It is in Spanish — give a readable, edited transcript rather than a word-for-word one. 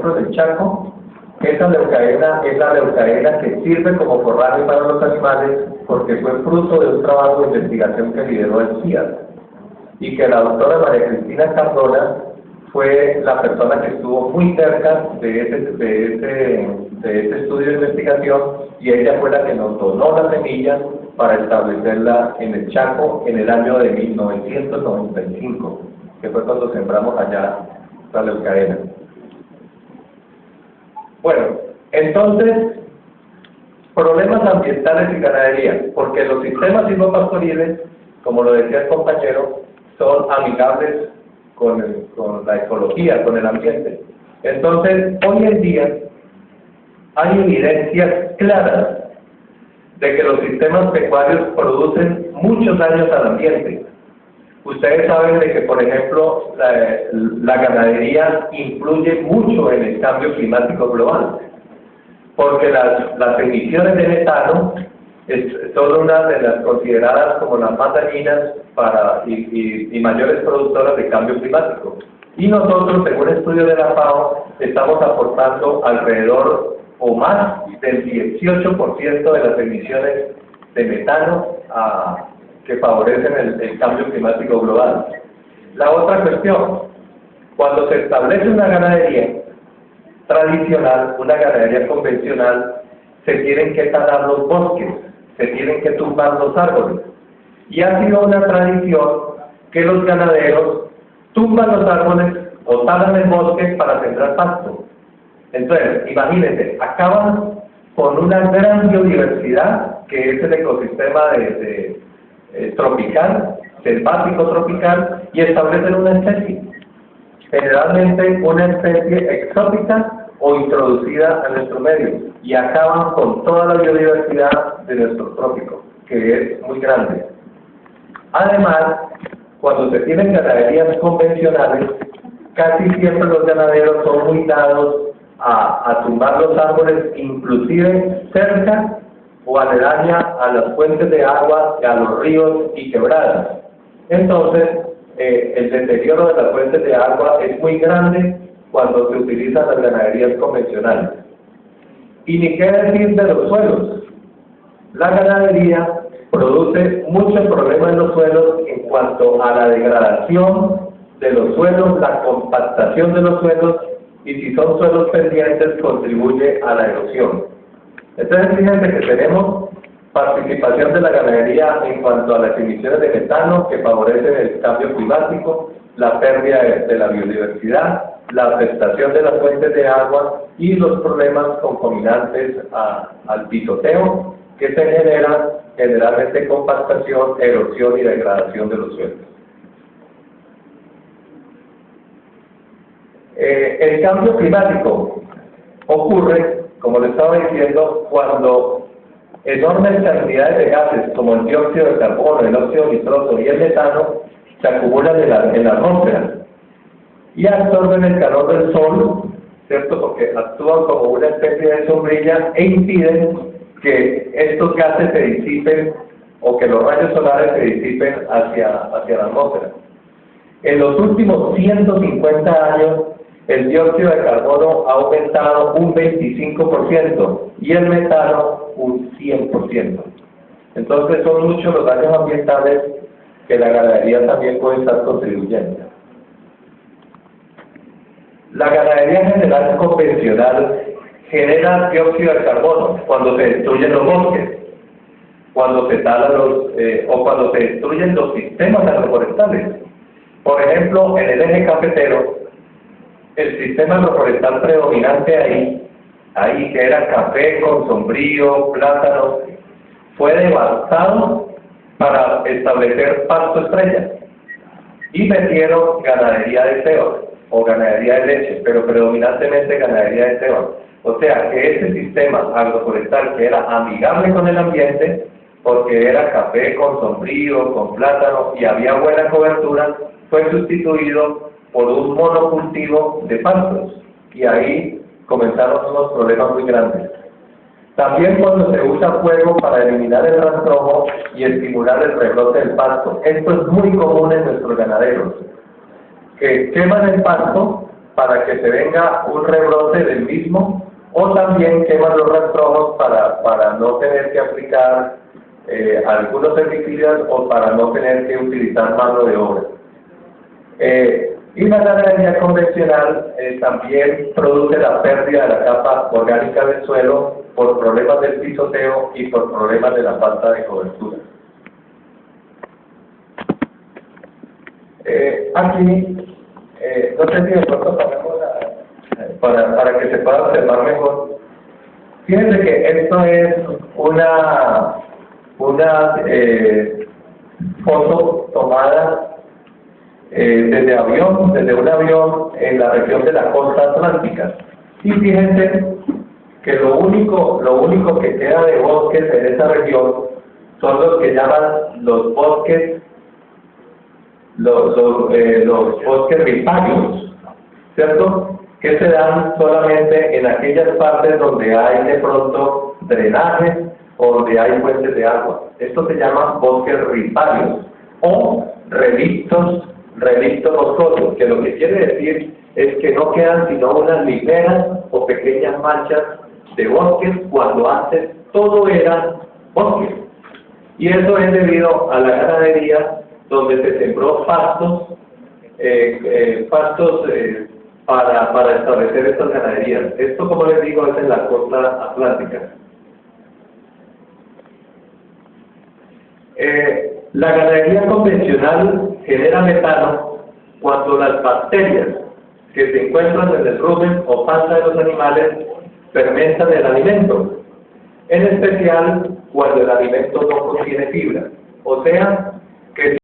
ejemplo, en el Chaco, esa leucaena es la leucaena que sirve como forraje para los animales porque fue fruto de un trabajo de investigación que lideró el CIAD y que la doctora María Cristina Cardona fue la persona que estuvo muy cerca de ese estudio de investigación y ella fue la que nos donó las semillas para establecerla en el Chaco en el año de 1995, que fue cuando sembramos allá la leucaena. Bueno, entonces, problemas ambientales y ganadería, porque los sistemas silvopastoriles, como lo decía el compañero, son amigables con la ecología, con el ambiente. Entonces, hoy en día hay evidencias claras de que los sistemas pecuarios producen muchos daños al ambiente. Ustedes saben de que, por ejemplo, la ganadería influye mucho en el cambio climático global, porque las emisiones de metano son una de las consideradas como las más dañinas y mayores productoras de cambio climático. Y nosotros, según un estudio de la FAO, estamos aportando alrededor o más del 18% de las emisiones de metano que favorecen el cambio climático global. La otra cuestión, cuando se establece una ganadería tradicional, una ganadería convencional, se tienen que talar los bosques, se tienen que tumbar los árboles. Y ha sido una tradición que los ganaderos tumban los árboles o talan el bosque para sembrar pasto. Entonces, imagínense, acaban con una gran biodiversidad que es el ecosistema tropical, selvático tropical, y establecen una especie, generalmente una especie exótica o introducida a nuestro medio, y acaban con toda la biodiversidad de nuestro trópico, que es muy grande. Además, cuando se tienen ganaderías convencionales, casi siempre los ganaderos son muy dados a tumbar los árboles, inclusive cerca o aledaña a las fuentes de agua, a los ríos y quebradas. Entonces, el deterioro de las fuentes de agua es muy grande cuando se utilizan las ganaderías convencionales. Y ni qué decir de los suelos. La ganadería produce muchos problemas en los suelos en cuanto a la degradación de los suelos, la compactación de los suelos, y si son suelos pendientes contribuye a la erosión. Entonces fíjense que tenemos participación de la ganadería en cuanto a las emisiones de metano que favorecen el cambio climático, la pérdida de la biodiversidad, la afectación de las fuentes de agua y los problemas concomitantes al pisoteo que se generan generalmente compactación, erosión y degradación de los suelos. El cambio climático ocurre, como les estaba diciendo, cuando enormes cantidades de gases como el dióxido de carbono, el óxido nitroso y el metano se acumulan en la atmósfera y absorben el calor del sol, ¿cierto? Porque actúan como una especie de sombrilla e impiden que estos gases se disipen o que los rayos solares se disipen hacia la atmósfera. En los últimos 150 años, el dióxido de carbono ha aumentado un 25% y el metano un 100%. Entonces son muchos los daños ambientales que la ganadería también puede estar contribuyendo. La ganadería general convencional genera dióxido de carbono cuando se destruyen los bosques, cuando se talan o cuando se destruyen los sistemas agroforestales. Por ejemplo, en el eje cafetero, el sistema agroforestal predominante ahí que era café con sombrío, plátanos, fue devastado para establecer pasto estrella y metieron ganadería de cebas o ganadería de leche, pero predominantemente ganadería de cebas. O sea que ese sistema agroforestal que era amigable con el ambiente, porque era café con sombrío, con plátano y había buena cobertura, fue sustituido por un monocultivo de pastos y ahí comenzaron unos problemas muy grandes. También cuando se usa fuego para eliminar el rastrojo y estimular el rebrote del pasto. Esto es muy común en nuestros ganaderos, que queman el pasto para que se venga un rebrote del mismo, o también queman los rastrojos para no tener que aplicar algunos herbicidas o para no tener que utilizar mano de obra. Y la ganadería convencional también produce la pérdida de la capa orgánica del suelo por problemas del pisoteo y por problemas de la falta de cobertura. Aquí, no sé si de pronto para que se pueda observar mejor. Fíjense que esto es una foto tomada desde un avión en la región de la costa atlántica. Y fíjense que lo único que queda de bosques en esa región son los que llaman los bosques riparios, ¿cierto? Que se dan solamente en aquellas partes donde hay de pronto drenajes o donde hay fuentes de agua. Esto se llama bosques riparios o relictos boscosos, que lo que quiere decir es que no quedan sino unas ligeras o pequeñas manchas de bosques cuando antes todo era bosque. Y eso es debido a la ganadería, donde se sembró pastos para establecer estas ganaderías. Esto, como les digo, es en la costa atlántica. La ganadería convencional genera metano cuando las bacterias que se encuentran en el rumen o panza de los animales fermentan el alimento, en especial cuando el alimento no contiene fibra, o sea, que